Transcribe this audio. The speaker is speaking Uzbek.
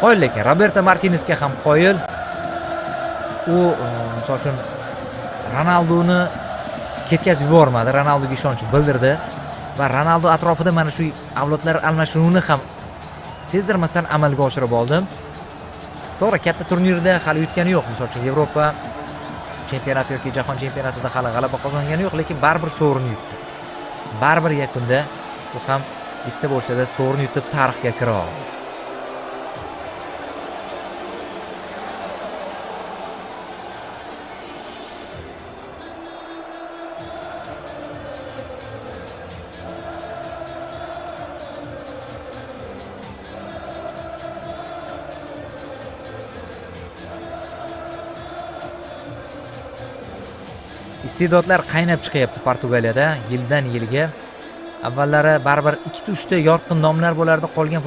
qoyil, lekin Roberto Martinezga ham qoyil. U misol uchun Ronaldoni ketkazib yubormadi, Ronaldoga ishonch bildirdi va Ronaldo atrofida mana shu avlodlar almashinuvini ham sezdirmasdan amalga oshirib oldim. To'g'ri, katta turnirda hali yutgani yo'q, misol uchun Yevropa chempionati yoki jahon chempionatida hali g'alaba qozongani yo'q, lekin baribir sovrin yutdi. Baribir yakunda u ham bitta bo'lsa-da sovrin yutib tarixga kira oldi. Iste'dodlar qaynab chiqyapti Portugaliyada yildan yilga. Avvallari baribir 2-3 ta yorqin nomlar bo'lardi, qolgan